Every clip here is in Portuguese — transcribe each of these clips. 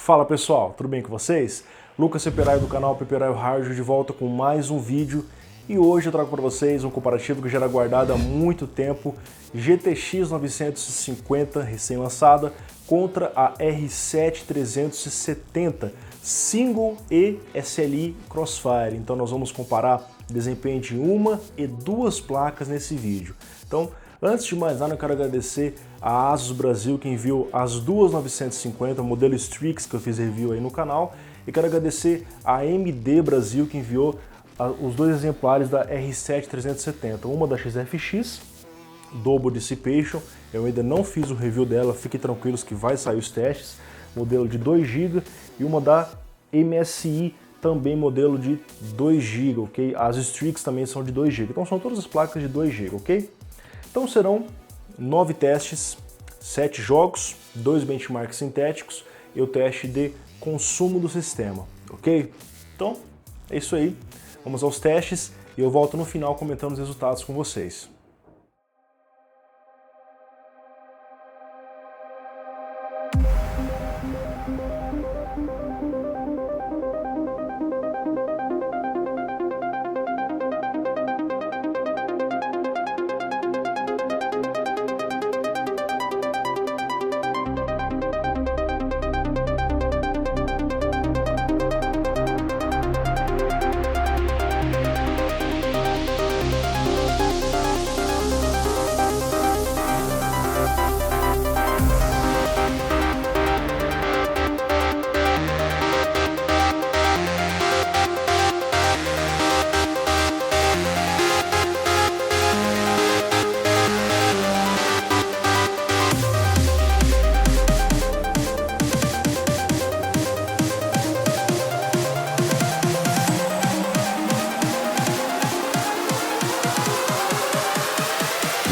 Fala pessoal, tudo bem com vocês? Lucas Peperaio do canal Peperaio Hardware de volta com mais um vídeo e hoje eu trago para vocês um comparativo que já era guardado há muito tempo, GTX 950 recém-lançada contra a R7 370 Single e SLI Crossfire. Então nós vamos comparar desempenho de uma e duas placas nesse vídeo. Então, antes de mais nada, eu quero agradecer a Asus Brasil que enviou as duas 950, modelo Strix, que eu fiz review aí no canal, e quero agradecer a AMD Brasil que enviou os dois exemplares da R7 370, uma da XFX, Double Dissipation, eu ainda não fiz o review dela, fiquem tranquilos que vai sair os testes, modelo de 2 GB, e uma da MSI, também modelo de 2 GB, ok? As Strix também são de 2 GB, então são todas as placas de 2 GB, ok? Então serão 9 testes, 7 jogos, 2 benchmarks sintéticos e o teste de consumo do sistema, ok? Então é isso aí, vamos aos testes e eu volto no final comentando os resultados com vocês.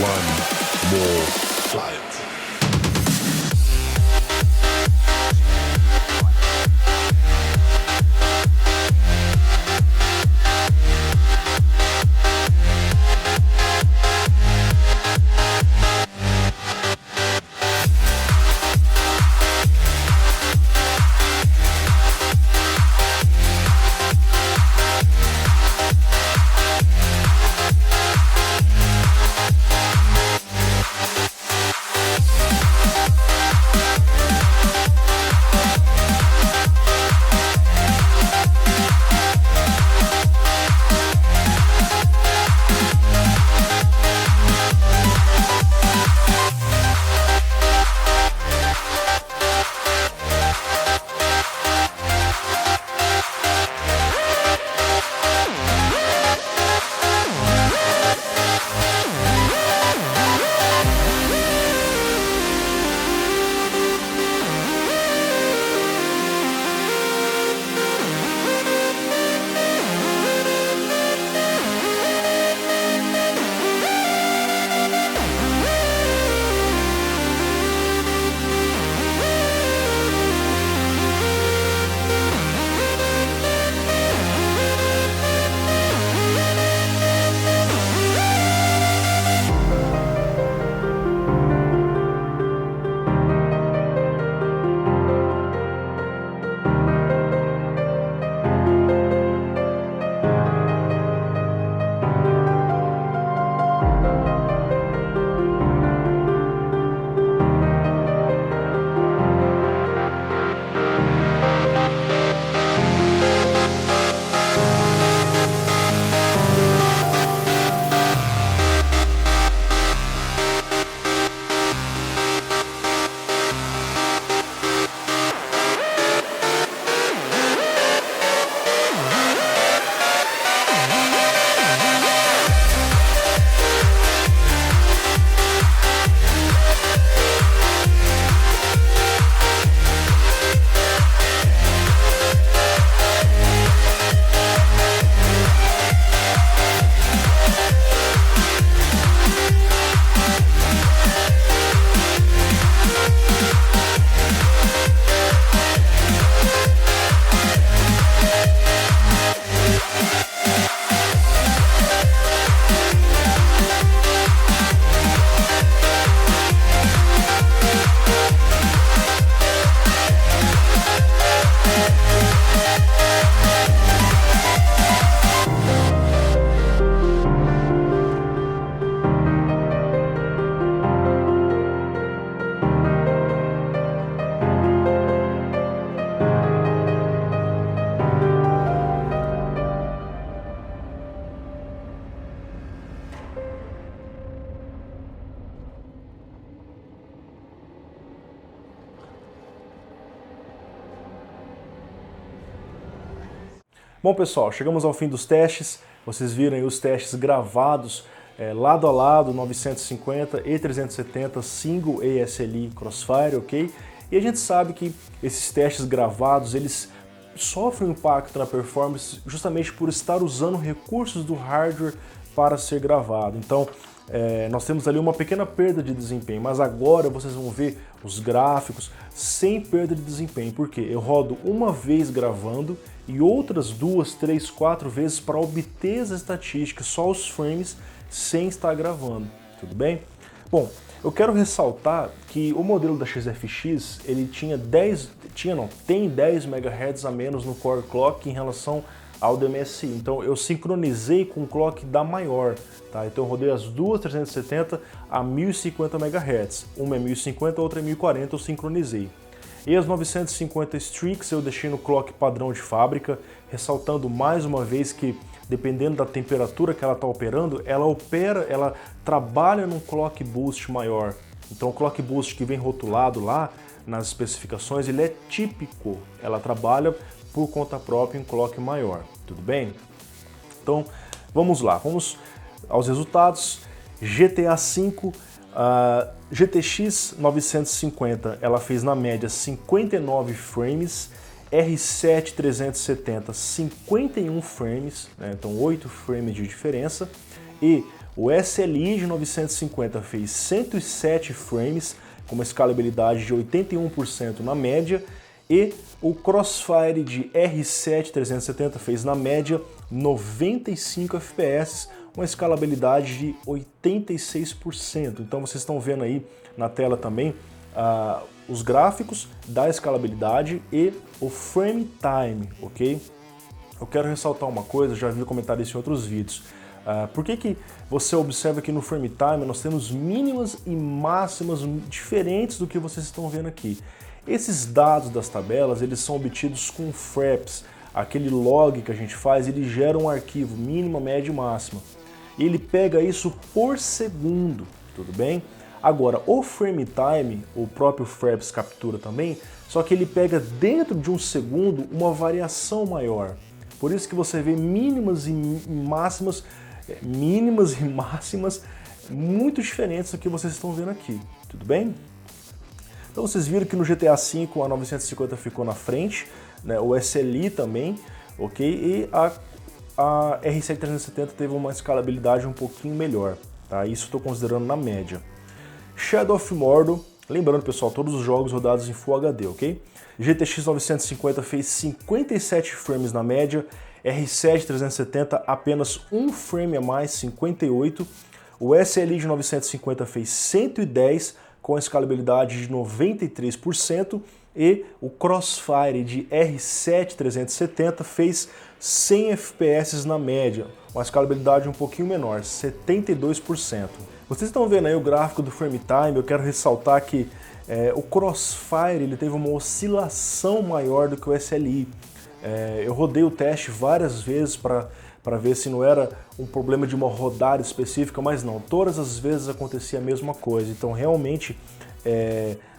One more flight. Bom pessoal, chegamos ao fim dos testes, vocês viram aí os testes gravados lado a lado, 950 e 370 Single ASLI Crossfire, ok? E a gente sabe que esses testes gravados, eles sofrem um impacto na performance justamente por estar usando recursos do hardware para ser gravado. Então, nós temos ali uma pequena perda de desempenho, mas agora vocês vão ver os gráficos sem perda de desempenho, porque eu rodo uma vez gravando e outras 2, 3, 4 vezes para obter as estatísticas, só os frames, sem estar gravando, tudo bem? Bom, eu quero ressaltar que o modelo da XFX, ele tem 10 MHz a menos no core clock em relação ao DMSI, então eu sincronizei com o clock da maior, tá? Então eu rodei as duas 370 a 1050 MHz, uma é 1050, a outra é 1040, eu sincronizei. E as 950 Strix eu deixei no clock padrão de fábrica, ressaltando mais uma vez que dependendo da temperatura que ela está operando, ela trabalha num clock boost maior. Então o clock boost que vem rotulado lá nas especificações, ele é típico, ela trabalha por conta própria em clock maior, tudo bem? Então vamos lá, vamos aos resultados. GTA V, GTX 950, ela fez na média 59 frames, R7 370 51 frames, né? Então 8 frames de diferença, e o SLI de 950 fez 107 frames, com uma escalabilidade de 81% na média, e o Crossfire de R7 370 fez na média 95 FPS, uma escalabilidade de 86%. Então vocês estão vendo aí na tela também os gráficos da escalabilidade e o frame time, ok? Eu quero ressaltar uma coisa, já vi comentar isso em outros vídeos. Por que você observa que no frame time nós temos mínimas e máximas diferentes do que vocês estão vendo aqui? Esses dados das tabelas, eles são obtidos com fraps, aquele log que a gente faz, ele gera um arquivo mínima, média e máxima. Ele pega isso por segundo, tudo bem? Agora, o frame time, o próprio fraps captura também, só que ele pega dentro de um segundo uma variação maior. Por isso que você vê mínimas e máximas muito diferentes do que vocês estão vendo aqui, tudo bem? Então vocês viram que no GTA V a 950 ficou na frente, né? O SLI também, ok? E a R7 370 teve uma escalabilidade um pouquinho melhor, tá? Isso estou considerando na média. Shadow of Mordor, lembrando pessoal, todos os jogos rodados em Full HD, ok? GTX 950 fez 57 frames na média, R7 370 apenas um frame a mais, 58. O SLI de 950 fez 110 com a escalabilidade de 93% e o Crossfire de R7 370 fez 100 FPS na média, uma escalabilidade um pouquinho menor, 72%. Vocês estão vendo aí o gráfico do frame time, eu quero ressaltar que o Crossfire ele teve uma oscilação maior do que o SLI. Eu rodei o teste várias vezes para ver se não era um problema de uma rodada específica, mas não, todas as vezes acontecia a mesma coisa, então realmente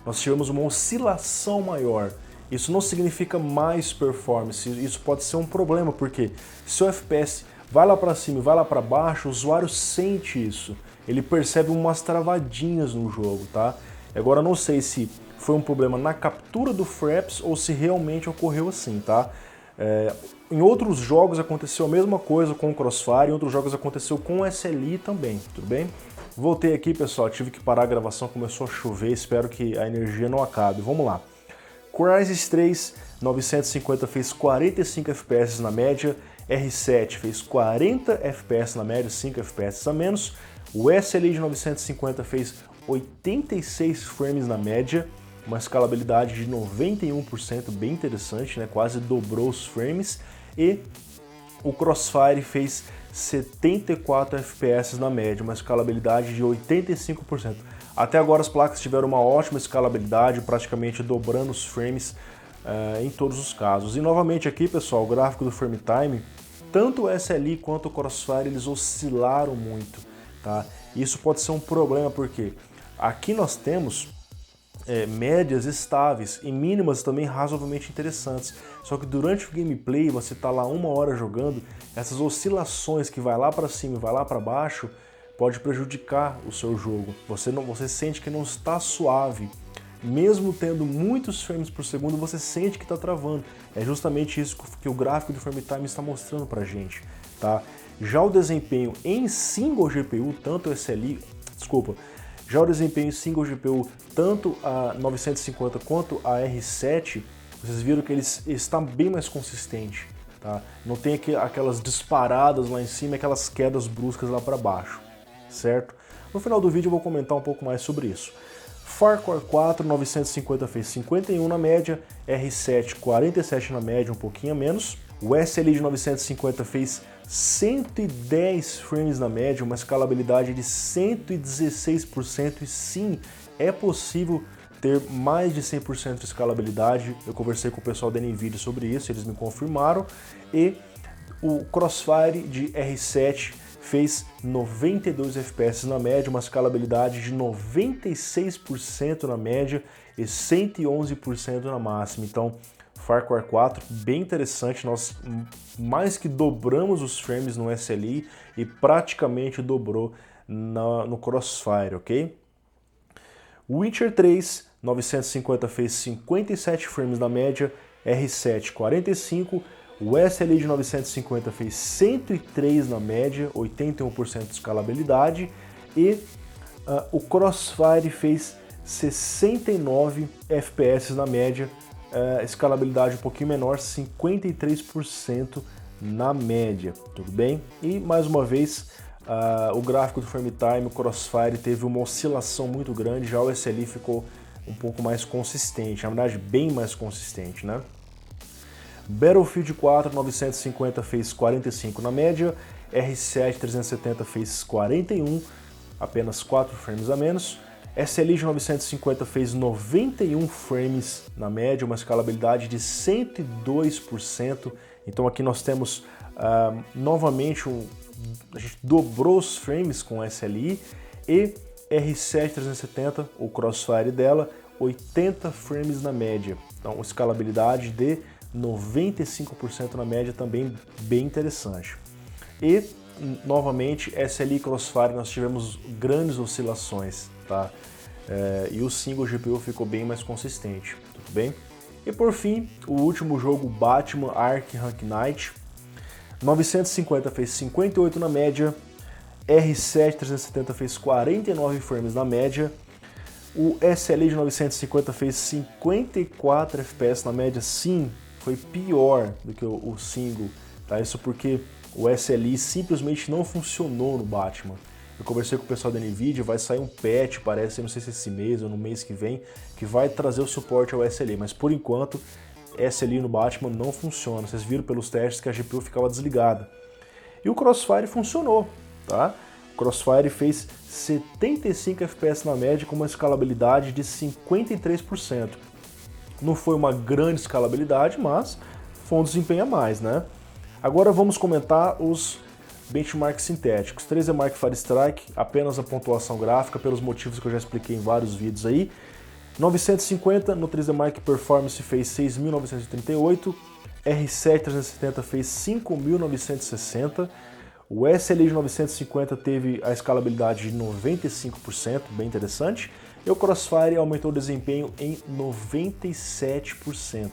nós tivemos uma oscilação maior. Isso não significa mais performance, isso pode ser um problema, porque se o FPS vai lá para cima e vai lá para baixo, o usuário sente isso, ele percebe umas travadinhas no jogo, tá? Agora não sei se foi um problema na captura do fraps ou se realmente ocorreu assim, tá? Em outros jogos aconteceu a mesma coisa com o Crossfire, em outros jogos aconteceu com o SLI também, tudo bem? Voltei aqui, pessoal, tive que parar a gravação, começou a chover, espero que a energia não acabe. Vamos lá. Crysis 3 950 fez 45 FPS na média, R7 fez 40 FPS na média, 5 FPS a menos, o SLI de 950 fez 86 frames na média, uma escalabilidade de 91%, bem interessante, né? Quase dobrou os frames, e o Crossfire fez 74 FPS na média, uma escalabilidade de 85%. Até agora as placas tiveram uma ótima escalabilidade, praticamente dobrando os frames em todos os casos. E novamente aqui, pessoal, o gráfico do frame time, tanto o SLI quanto o Crossfire, eles oscilaram muito, tá? Isso pode ser um problema porque aqui nós temos médias estáveis e mínimas também razoavelmente interessantes. Só que durante o gameplay, você está lá 1 hora jogando, essas oscilações que vai lá para cima e vai lá para baixo pode prejudicar o seu jogo. Você sente que não está suave. Mesmo tendo muitos frames por segundo, você sente que está travando. É justamente isso que o gráfico do Frame Time está mostrando pra gente, tá? Já o desempenho em single GPU, tanto já o desempenho em single GPU, tanto a 950 quanto a R7, vocês viram que ele está bem mais consistente, tá? Não tem aquelas disparadas lá em cima, aquelas quedas bruscas lá para baixo, certo? No final do vídeo eu vou comentar um pouco mais sobre isso. Far Cry 4, 950 fez 51 na média, R7 47 na média, um pouquinho a menos. O SLI de 950 fez 110 frames na média, uma escalabilidade de 116%, e sim, é possível ter mais de 100% de escalabilidade. Eu conversei com o pessoal da NVIDIA sobre isso, eles me confirmaram, e o Crossfire de R7 fez 92 FPS na média, uma escalabilidade de 96% na média e 111% na máxima. Então, Far Cry 4, bem interessante, nós mais que dobramos os frames no SLI e praticamente dobrou no Crossfire, ok? Witcher 3, 950 fez 57 frames na média, R7 45, o SLI de 950 fez 103 na média, 81% de escalabilidade, e o Crossfire fez 69 FPS na média, escalabilidade um pouquinho menor, 53% na média, tudo bem? E mais uma vez, o gráfico do Frame Time, o Crossfire teve uma oscilação muito grande, já o SLI ficou um pouco mais consistente, na verdade bem mais consistente, né? Battlefield 4, 950 fez 45 na média, R7 370 fez 41, apenas 4 frames a menos, SLI de 950 fez 91 frames na média, uma escalabilidade de 102%, então aqui nós temos novamente, a gente dobrou os frames com SLI, e R7 370, o Crossfire dela, 80 frames na média, então escalabilidade de 95% na média, também bem interessante. E, novamente, SLI e Crossfire nós tivemos grandes oscilações, tá? E o single GPU ficou bem mais consistente, tudo bem? E por fim, o último jogo, Batman Arkham Knight, 950 fez 58 na média, R7 370 fez 49 frames na média, o SLI de 950 fez 54 FPS na média, sim, foi pior do que o single, tá? Isso porque o SLI simplesmente não funcionou no Batman. Eu conversei com o pessoal da NVIDIA, vai sair um patch, parece, não sei se esse mês ou no mês que vem, que vai trazer o suporte ao SLI, mas por enquanto, SLI no Batman não funciona. Vocês viram pelos testes que a GPU ficava desligada. E o Crossfire funcionou, tá? O Crossfire fez 75 FPS na média com uma escalabilidade de 53%. Não foi uma grande escalabilidade, mas foi um desempenho a mais, né? Agora vamos comentar os benchmarks sintéticos. 3D Mark Firestrike, apenas a pontuação gráfica, pelos motivos que eu já expliquei em vários vídeos aí. 950 no 3D Mark Performance fez 6.938, R7 370 fez 5.960, o SLI de 950 teve a escalabilidade de 95%, bem interessante, e o Crossfire aumentou o desempenho em 97%,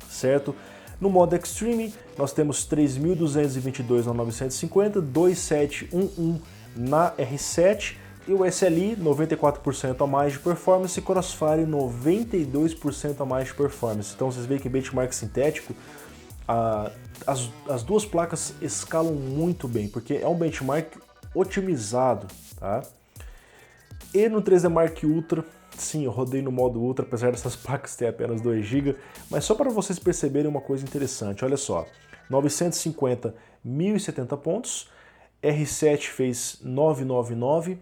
certo? No modo Extreme, nós temos 3.222 na 950, 2.711 na R7, e o SLI 94% a mais de performance, e Crossfire 92% a mais de performance. Então vocês veem que benchmark sintético, as duas placas escalam muito bem, porque é um benchmark otimizado, tá? E no 3D Mark Ultra, sim, eu rodei no modo Ultra, apesar dessas placas terem apenas 2 GB, mas só para vocês perceberem uma coisa interessante, olha só, 950, 1070 pontos, R7 fez 999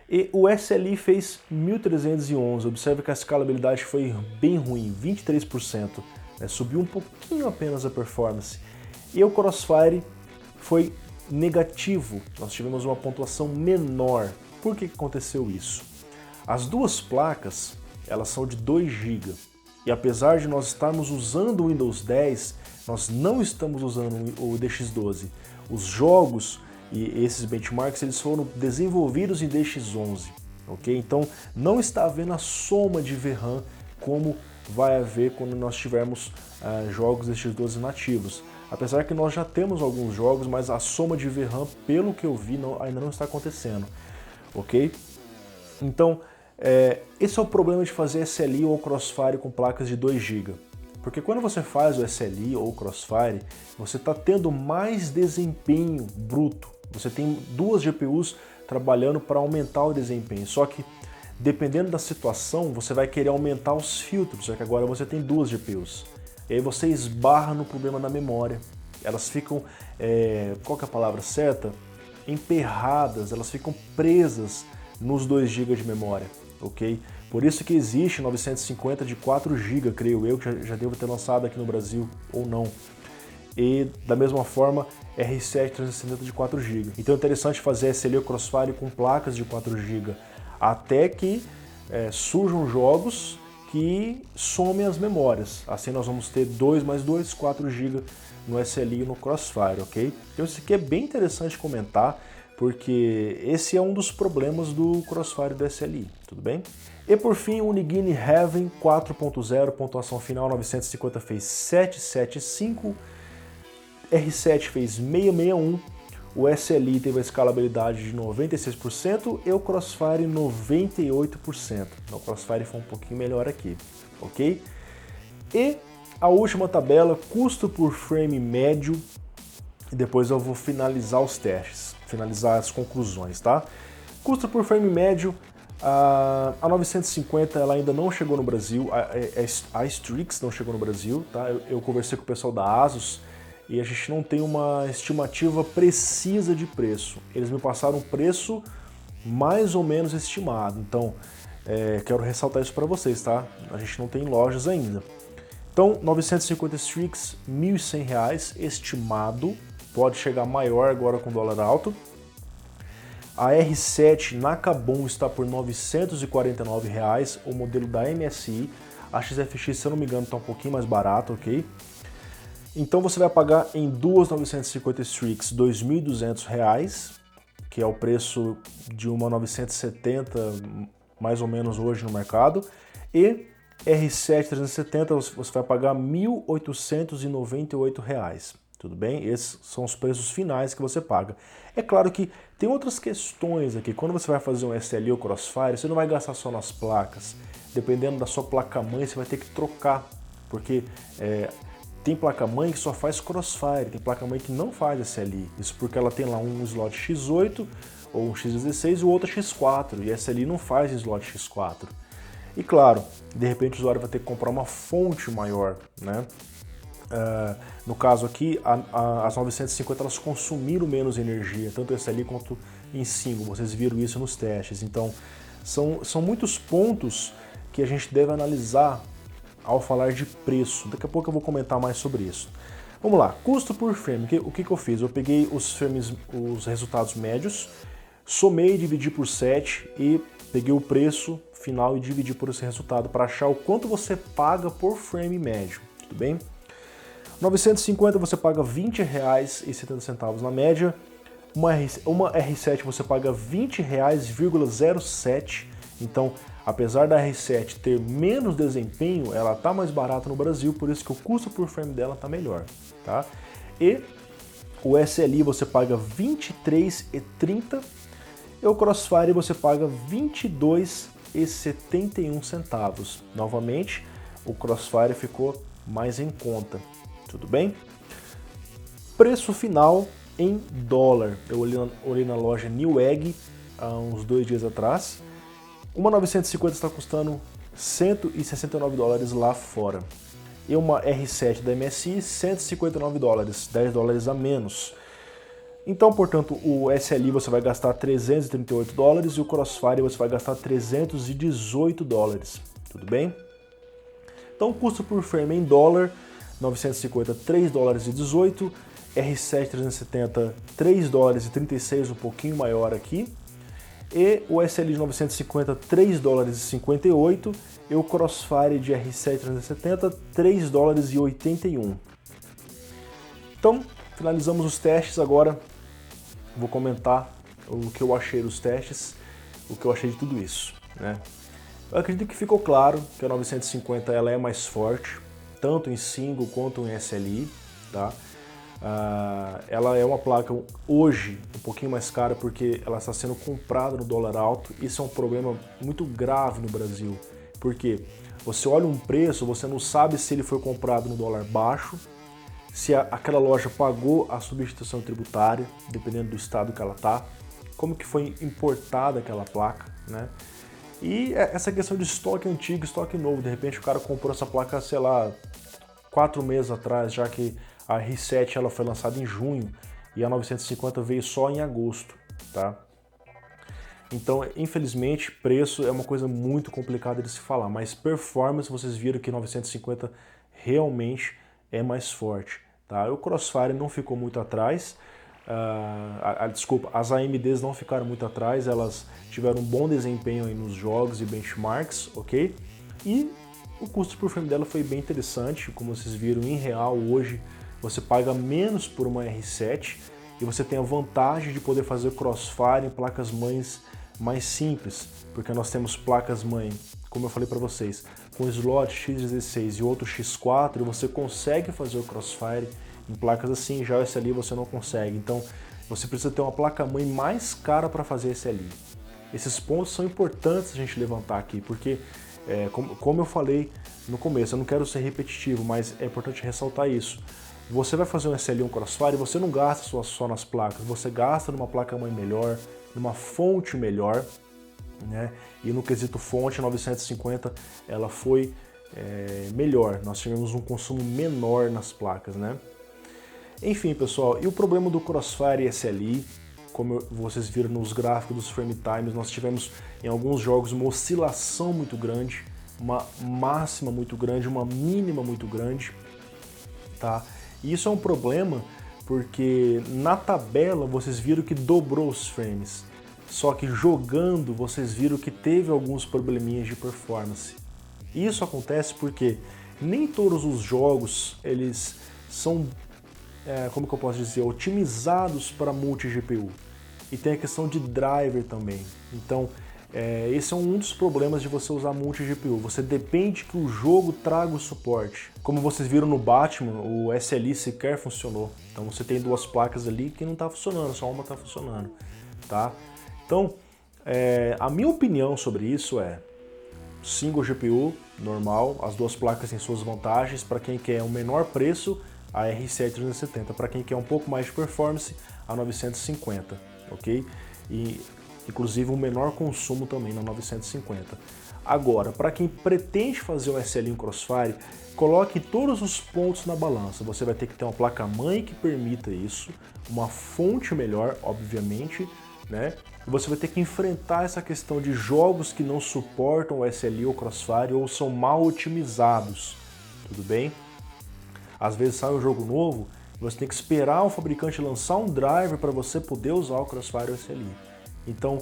e o SLI fez 1311, observe que a escalabilidade foi bem ruim, 23%, né? Subiu um pouquinho apenas a performance, e o Crossfire foi negativo, nós tivemos uma pontuação menor. Por que aconteceu isso? As duas placas, elas são de 2 GB. E apesar de nós estarmos usando o Windows 10, nós não estamos usando o DX12. Os jogos e esses benchmarks, eles foram desenvolvidos em DX11, ok? Então não está havendo a soma de VRAM como vai haver quando nós tivermos jogos DX12 nativos. Apesar que nós já temos alguns jogos, mas a soma de VRAM, pelo que eu vi, ainda não está acontecendo, ok? Então, esse é o problema de fazer SLI ou Crossfire com placas de 2 GB. Porque quando você faz o SLI ou Crossfire, você está tendo mais desempenho bruto. Você tem 2 GPUs trabalhando para aumentar o desempenho. Só que, dependendo da situação, você vai querer aumentar os filtros, só que agora você tem 2 GPUs. E aí você esbarra no problema da memória. Elas ficam, qual que é a palavra certa? Emperradas, elas ficam presas nos 2 GB de memória, ok? Por isso que existe 950 de 4 GB, creio eu, que já devo ter lançado aqui no Brasil ou não. E da mesma forma, R7 360 de 4 GB. Então é interessante fazer SLI ou Crossfire com placas de 4 GB, até que surjam jogos que somem as memórias. Assim nós vamos ter 2 mais 2, 4 GB no SLI e no Crossfire, ok? Então isso aqui é bem interessante comentar, porque esse é um dos problemas do Crossfire do SLI, tudo bem? E por fim, o Unigine Heaven 4.0, pontuação final 950 fez 775, R7 fez 661, o SLI teve a escalabilidade de 96% e o Crossfire 98%. Então, o Crossfire foi um pouquinho melhor aqui, ok? E a última tabela, custo por frame médio, e depois eu vou finalizar os testes, finalizar as conclusões, tá? Custo por frame médio, a 950 ela ainda não chegou no Brasil, a Strix não chegou no Brasil, tá? Eu conversei com o pessoal da Asus e a gente não tem uma estimativa precisa de preço. Eles me passaram um preço mais ou menos estimado, então quero ressaltar isso para vocês, tá? A gente não tem lojas ainda. Então, 950 Strix, R$ 1.100 estimado, pode chegar maior agora com dólar alto. A R7 na Kabum está por R$ 949, o modelo da MSI. A XFX, se eu não me engano, está um pouquinho mais barato, ok? Então você vai pagar em duas 950 Strix R$ 2.200, que é o preço de uma 970 mais ou menos hoje no mercado. E R7 370 você vai pagar R$ 1.898. Tudo bem? Esses são os preços finais que você paga. É claro que tem outras questões aqui. Quando você vai fazer um SLI ou Crossfire, você não vai gastar só nas placas. Dependendo da sua placa-mãe, você vai ter que trocar. Porque tem placa-mãe que só faz Crossfire, tem placa-mãe que não faz SLI. Isso porque ela tem lá um slot X8 ou um X16 e o outro é X4. E SLI não faz slot X4. E claro, de repente o usuário vai ter que comprar uma fonte maior, né? No caso aqui, as 950 elas consumiram menos energia, tanto SLI quanto em single, vocês viram isso nos testes. Então, são muitos pontos que a gente deve analisar ao falar de preço. Daqui a pouco eu vou comentar mais sobre isso. Vamos lá, custo por frame. O que eu fiz? Eu peguei os resultados médios, somei e dividi por 7 e peguei o preço final e dividi por esse resultado para achar o quanto você paga por frame médio, tudo bem? 950 você paga R$ 20,70 na média, uma R7 você paga R$ 20,07, então apesar da R7 ter menos desempenho, ela está mais barata no Brasil, por isso que o custo por frame dela está melhor, tá? E o SLI você paga R$ 23,30 e o Crossfire você paga R$ 22,71. Novamente, o Crossfire ficou mais em conta. Tudo bem? Preço final em dólar. Eu olhei na loja Newegg há uns 2 dias atrás. Uma 950 está custando $169 lá fora. E uma R7 da MSI, $159, $10 a menos. Então, portanto, o SLI você vai gastar $338 e o Crossfire você vai gastar $318. Tudo bem? Então, custo por frame em dólar, 950, $3,18, R7 370, $3,36, um pouquinho maior aqui. E o SLI de 950, 3 dólares e 58, e o Crossfire de R7 370, 3 dólares e 81. Então, finalizamos os testes, agora vou comentar o que eu achei dos testes, o que eu achei de tudo isso, né? Eu acredito que ficou claro que a 950 ela é mais forte, tanto em single quanto em SLI, tá? Ela é uma placa hoje um pouquinho mais cara porque ela está sendo comprada no dólar alto. Isso é um problema muito grave no Brasil, porque você olha um preço, você não sabe se ele foi comprado no dólar baixo, se aquela loja pagou a substituição tributária, dependendo do estado que ela está, como que foi importada aquela placa, né? E essa questão de estoque antigo, estoque novo, de repente o cara comprou essa placa, sei lá, 4 meses atrás, já que a R7 ela foi lançada em junho e a 950 veio só em agosto, tá? Então, infelizmente, preço é uma coisa muito complicada de se falar, mas performance, vocês viram que 950 realmente é mais forte, tá? O Crossfire não ficou muito atrás, desculpa, as AMDs não ficaram muito atrás, elas tiveram um bom desempenho aí nos jogos e benchmarks, ok? E o custo por frame dela foi bem interessante, como vocês viram em real hoje, você paga menos por uma R7 e você tem a vantagem de poder fazer Crossfire em placas-mães mais simples, porque nós temos placas-mãe, como eu falei para vocês, com slot X16 e outro X4, você consegue fazer o Crossfire em placas assim, já o SLI você não consegue, então você precisa ter uma placa-mãe mais cara para fazer SLI. Esses pontos são importantes a gente levantar aqui, porque como eu falei no começo, eu não quero ser repetitivo, mas é importante ressaltar isso. Você vai fazer um SLI, um Crossfire, você não gasta só nas placas, você gasta numa placa-mãe melhor, numa fonte melhor, né? E no quesito fonte, a 950 ela foi melhor, nós tivemos um consumo menor nas placas, né? Enfim, pessoal, e o problema do Crossfire e SLI, como vocês viram nos gráficos dos frame times, nós tivemos em alguns jogos uma oscilação muito grande, uma máxima muito grande, uma mínima muito grande, tá? E isso é um problema porque na tabela vocês viram que dobrou os frames, só que jogando vocês viram que teve alguns probleminhas de performance. Isso acontece porque nem todos os jogos eles são, como que eu posso dizer, otimizados para multi-GPU. E tem a questão de driver também. Então, esse é um dos problemas de você usar multi-GPU. Você depende que o jogo traga o suporte. Como vocês viram no Batman, o SLI sequer funcionou. Então você tem duas placas ali que não está funcionando, só uma está funcionando, tá? Então, a minha opinião sobre isso é single GPU, normal, as duas placas têm suas vantagens. Para quem quer um menor preço, a R7 370. Para quem quer um pouco mais de performance, a 950, ok? E inclusive um menor consumo também na 950. Agora, para quem pretende fazer um SLI em Crossfire, coloque todos os pontos na balança. Você vai ter que ter uma placa-mãe que permita isso, uma fonte melhor, obviamente, né? E você vai ter que enfrentar essa questão de jogos que não suportam o SLI ou Crossfire ou são mal otimizados, tudo bem? Às vezes sai um jogo novo, você tem que esperar o fabricante lançar um driver para você poder usar o Crossfire ou SLI. Então,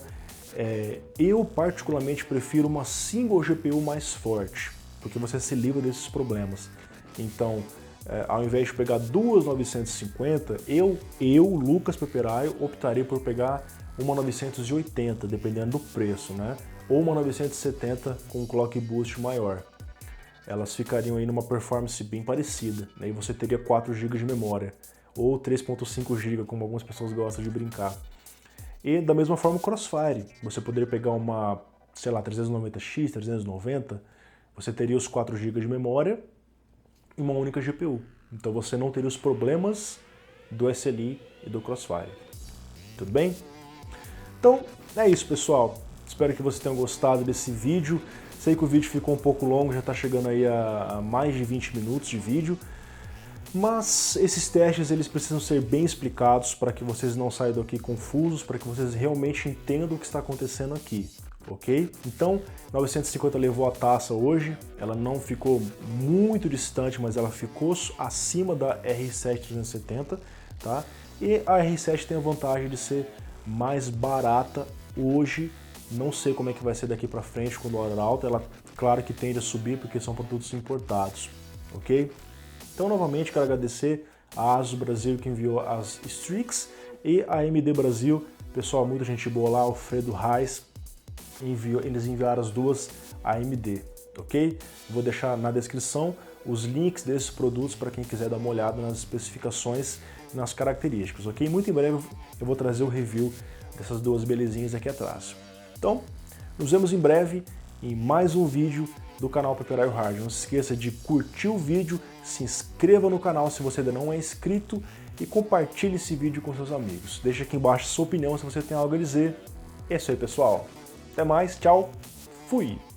eu particularmente prefiro uma single GPU mais forte, porque você se livra desses problemas. Então, ao invés de pegar duas 950, eu Lucas Peperaio, optaria por pegar uma 980, dependendo do preço, né? Ou uma 970 com um clock boost maior. Elas ficariam aí numa performance bem parecida, né? E você teria 4 GB de memória, ou 3.5 GB, como algumas pessoas gostam de brincar. E da mesma forma o Crossfire, você poderia pegar uma, sei lá, 390X, 390, você teria os 4 GB de memória e uma única GPU. Então você não teria os problemas do SLI e do Crossfire. Tudo bem? Então é isso, pessoal. Espero que vocês tenham gostado desse vídeo. Sei que o vídeo ficou um pouco longo, já está chegando aí a mais de 20 minutos de vídeo. Mas esses testes eles precisam ser bem explicados para que vocês não saiam daqui confusos, para que vocês realmente entendam o que está acontecendo aqui, ok? Então, 950 levou a taça hoje, ela não ficou muito distante, mas ela ficou acima da R7 370, tá? E a R7 tem a vantagem de ser mais barata hoje. Não sei como é que vai ser daqui para frente com o dólar alto. Ela, claro que tende a subir porque são produtos importados, ok? Então, novamente, quero agradecer a ASUS Brasil que enviou as Strix e a AMD Brasil. Pessoal, muita gente boa lá, o Alfredo Reis, eles enviaram as duas AMD, ok? Vou deixar na descrição os links desses produtos para quem quiser dar uma olhada nas especificações e nas características, ok? Muito em breve eu vou trazer o review dessas duas belezinhas aqui atrás. Então, nos vemos em breve em mais um vídeo do canal Paperaio Hard. Não se esqueça de curtir o vídeo, se inscreva no canal se você ainda não é inscrito e compartilhe esse vídeo com seus amigos. Deixe aqui embaixo sua opinião se você tem algo a dizer. É isso aí, pessoal. Até mais, tchau, fui!